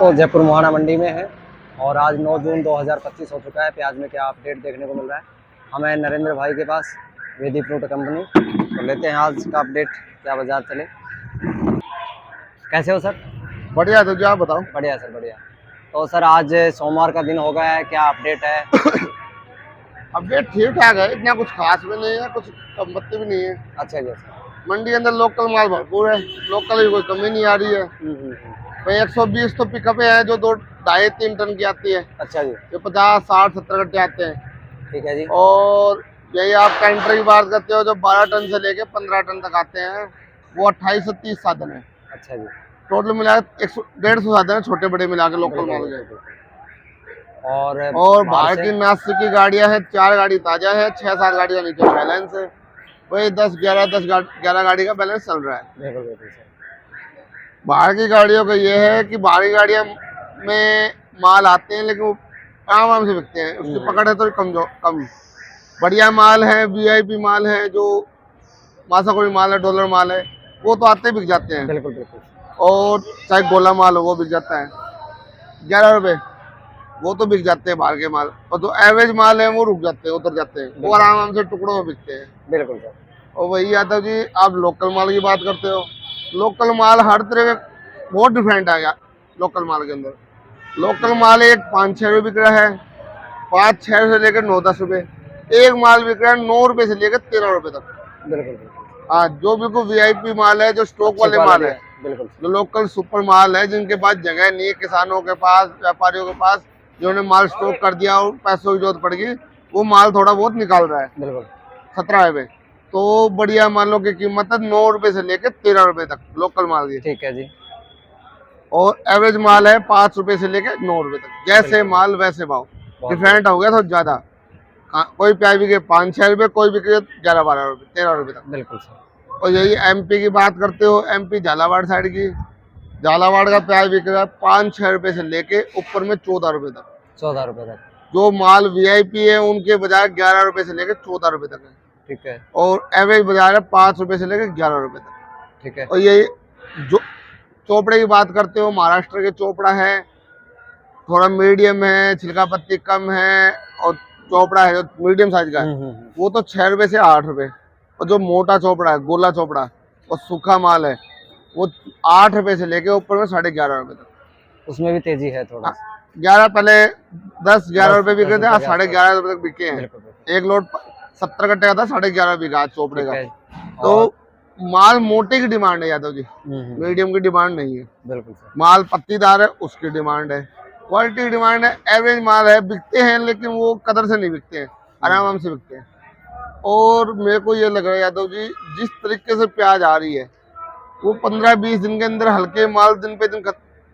तो जयपुर मोहाना मंडी में है और आज 9 जून 2025 हो चुका है। प्याज में क्या अपडेट देखने को मिल रहा है, हमें नरेंद्र भाई के पास, वेदी फ्रूट कंपनी, तो लेते हैं आज का अपडेट, क्या बाजार चले। कैसे हो सर? बढ़िया। तो क्या बताओ। बढ़िया सर, बढ़िया। तो सर आज सोमवार का दिन हो गया है, क्या अपडेट है? अपडेट ठीक ठाक है, इतना कुछ खास भी नहीं है, कुछ कमबत्ती भी नहीं है। अच्छा जी, अच्छा। मंडी के अंदर लोकल माल भरपूर है, लोकल की कोई कमी नहीं आ रही है। भाई 120 तो पिकअप है जो 2-2.5-3 टन की आती है। अच्छा जी। जो 50-60-70 कट्टे आते हैं। ठीक है जी। और यही आप कैंटर की बात करते हो जो 12 टन से लेके 15 टन तक आते हैं, वो 28 से 30 साधन है। अच्छा जी। टोटल मिला 150 साधन है, छोटे बड़े मिला के लोकल माल के। और बाहर की नासिक की गाड़ियां हैं, 4 गाड़ी ताजा है, 6-7 गाड़ियां नीचे बैलेंस है। वही 10-11 गाड़ी का बैलेंस चल रहा है। बाहर की गाड़ियों का ये है कि बाहर की गाड़ियां में माल आते हैं लेकिन वो आराम से बिकते हैं, उसकी पकड़ है तो कम। बढ़िया माल है, वीआईपी माल है, जो मासाकोड़ी माल है, डॉलर माल है, वो तो आते ही बिक जाते हैं। बिल्कुल बिल्कुल। और चाहे गोला माल हो वो बिक जाता है 11 रुपए, वो तो बिक जाते हैं बाहर के माल। और जो एवरेज माल है वो रुक जाते हैं, उतर जाते हैं, वो आराम से टुकड़ों में बिकते हैं। बिल्कुल सर। और वही यादव जी, आप लोकल माल की बात करते हो, लोकल माल हर तरह का बहुत डिफरेंट आ गया। लोकल माल के अंदर लोकल माल एक 5-6 रुपये बिक रहा है, 5-6 से लेकर 9-10 रुपये। एक माल बिक रहा है 9 रुपये से लेकर 13 रुपये तक। बिल्कुल। हाँ, जो बिल्कुल वीआईपी माल है, जो स्टॉक वाले माल है, बिल्कुल। जो लोकल सुपर माल है, जिनके पास जगह नहीं है, किसानों के पास, व्यापारियों के पास, जिन्होंने माल स्टॉक कर दिया और पैसों की जरूरत पड़ गई, वो माल थोड़ा बहुत निकाल रहा है। बिल्कुल। 17 रुपये तो बढ़िया मालों की कीमत है 9 रुपये से लेकर 13 रुपये तक लोकल माल की। ठीक है जी। और एवरेज माल है 5 रुपये से लेकर 9 रुपये तक। जैसे माल वैसे भाव, डिफरेंट हो गया तो ज्यादा। कोई प्याज बिके 5-6 रुपये, कोई बिके 11-12 रुपये, 13 रुपये तक। बिल्कुल सर। और यही एमपी की बात करते हो, एमपी झालावाड़ साइड की, झालावाड़ का प्याज बिक रहा है 5-6 रुपये से लेके ऊपर में 14 रुपये तक। 14 रुपये तक। जो माल वीआईपी है उनके बजाय 11 रुपये से लेकर 14 रुपये तक है। ठीक है। और एवरेज बाजार है 5 रुपये से लेकर 11 रुपये तक। ठीक है। और यही जो चोपड़े की बात करते हो, महाराष्ट्र के चोपड़ा है, थोड़ा मीडियम है, छिलका पत्ती कम है, और चोपड़ा है जो मीडियम साइज का है, वो तो 6 रुपये से 8 रुपये। और जो मोटा चोपड़ा है, गोला चोपड़ा और सूखा माल है, वो 8 रुपये से लेके ऊपर में 11.5 रुपये तक। उसमें भी तेजी है थोड़ा। 11 पहले 10-11 रुपये बिक रहे थे, आज 11.5 रुपये तक बिके हैं। एक लोड 70 कट्टे का था, 11.5 बिका चोपड़े का। तो माल मोटे की डिमांड है यादव जी, मीडियम की डिमांड नहीं है। बिल्कुल। माल पत्तीदार है उसकी डिमांड है, क्वालिटी की डिमांड है। एवरेज माल है, बिकते हैं लेकिन वो कदर से नहीं बिकते हैं, आराम से बिकते हैं। और मेरे को ये लग रहा है यादव जी, जिस तरीके से प्याज आ रही है, वो 15-20 दिन के अंदर हल्के माल दिन पे दिन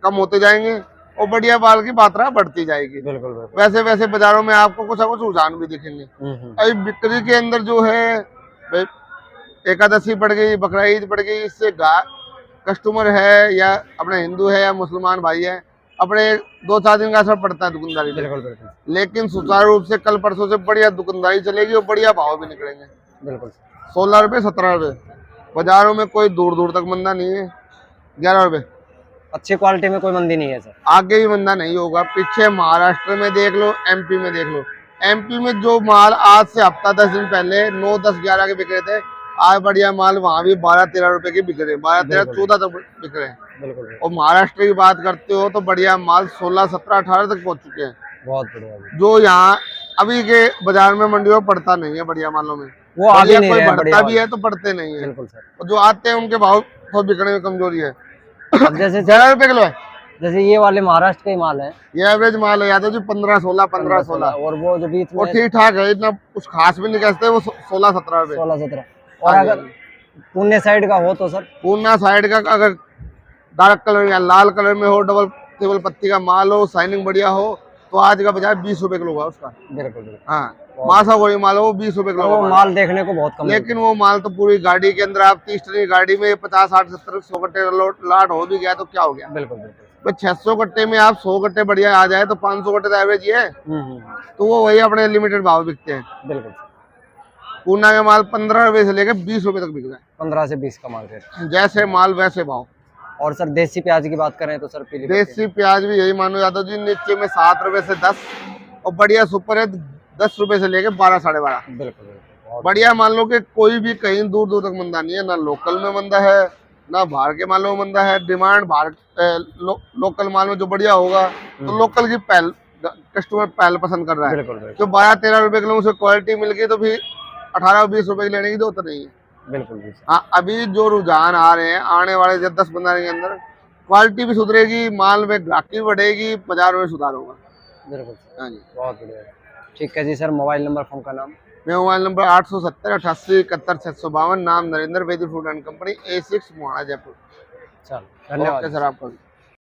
कम होते जाएंगे और बढ़िया माल की मात्रा बढ़ती जाएगी। बिल्कुल। वैसे वैसे बाजारों में आपको कुछ ना कुछ रुझान भी दिखेंगे। अभी बिक्री के अंदर जो है, एकादशी पड़ गई, बकरा ईद पड़ गई, इससे कस्टमर है या अपने हिंदू है या मुसलमान भाई है, अपने 2-4 दिन का असर पड़ता है दुकानदारी पे। बिल्कुल। लेकिन सुचारू रूप से कल परसों से बढ़िया दुकानदारी चलेगी और बढ़िया भाव भी निकलेंगे। बिल्कुल। 16 रुपये 17 रुपये बाजारों में कोई दूर तक मंदा नहीं है। 11 रुपये अच्छी क्वालिटी में कोई मंदी नहीं है सर, आगे भी मंदा नहीं होगा। पीछे महाराष्ट्र में देख लो, एमपी में देख लो। एमपी में जो माल आज से हफ्ता 10 दिन पहले 9-10-11 के बिक रहे थे, आज बढ़िया माल वहाँ भी 12-13 रुपए के बिक रहे हैं, 12-13-14 तक बिक रहे हैं। बिल्कुल। और महाराष्ट्र की बात करते हो तो बढ़िया माल 16-17-18 तक पहुंच चुके हैं। बहुत बढ़िया। जो यहाँ अभी के बाजार में मंडियों में पड़ता नहीं है बढ़िया मालों में, वो आगे नहीं कोई है, बढ़ता भी है तो पड़ते नहीं है। बिल्कुल सर। और जो आते हैं उनके भाव तो बिकने में कमजोरी है। अब जैसे 11 रुपए किलो है, जैसे ये वाले महाराष्ट्र के माल है, ये एवरेज माल है यादव जी 15-16 और वो जो बीच में, वो ठीक ठाक है, इतना कुछ खास भी नहीं कहते, वो 16-17 रुपए। 16-17। और अगर पुणे साइड का हो तो सर, पूना साइड का अगर डार्क कलर या लाल कलर में हो, डबल टेबल पत्ती का माल हो, साइनिंग बढ़िया हो, तो आज का बजाय 20 रुपए किलो है उसका। बिल्कुल। हाँ, मासा वही माल हो, वो 20 रुपए किलो। वो माल देखने को बहुत कम, लेकिन वो माल तो पूरी गाड़ी के अंदर, आप 30 टन की गाड़ी में 50-60-70-100 कट्टे लाट हो भी गया तो क्या हो गया। बिल्कुल। 600 कट्टे में आप 100 कट्टे बढ़िया आ जाए तो 500 कट्टे तो एवरेज ही है। तो वो वही अपने लिमिटेड भाव बिकते हैं। बिल्कुल। पूना के माल 15 रुपए से लेकर 20 रुपए तक बिक रहा है। 15 से 20 का मार्केट, जैसे माल वैसे भाव। और सर देसी प्याज की बात करें तो सर पीली देसी प्याज भी यही मानो यादव जी, नीचे में 7 रुपए से 10 और बढ़िया सुपर है 10 रुपए से लेके 12 साढ़े 12। बिल्कुल बिल्कुल। बढ़िया मान लो कि कोई भी कहीं दूर दूर तक मंदा नहीं है, ना लोकल में मंदा है ना बाहर के मालों में मंदा है। डिमांड बाहर लोकल माल में जो बढ़िया होगा तो लोकल की पहल कस्टमर पहल पसंद कर रहा है। बिल्कुल बिल्कुल जो 12-13 रुपए किलो उसे क्वालिटी मिल गई तो फिर 18-20 रुपए की लेने की जरूरत नहीं है। बिल्कुल बिल्कुल। हाँ, अभी जो रुझान आ रहे हैं आने वाले 10-15 दिन के अंदर क्वालिटी भी सुधरेगी, माल में ग्राहकी बढ़ेगी, बाजार में सुधार होगा। बिल्कुल। हाँ जी, बहुत बढ़िया। ठीक है जी सर, मोबाइल नंबर फोन का नाम? मेरा मोबाइल नंबर 870-88-71, नाम Narendra, Vedi fruit and company, A6 Mohada Jaipur. चलो धन्यवाद ओके सर, आपका भी।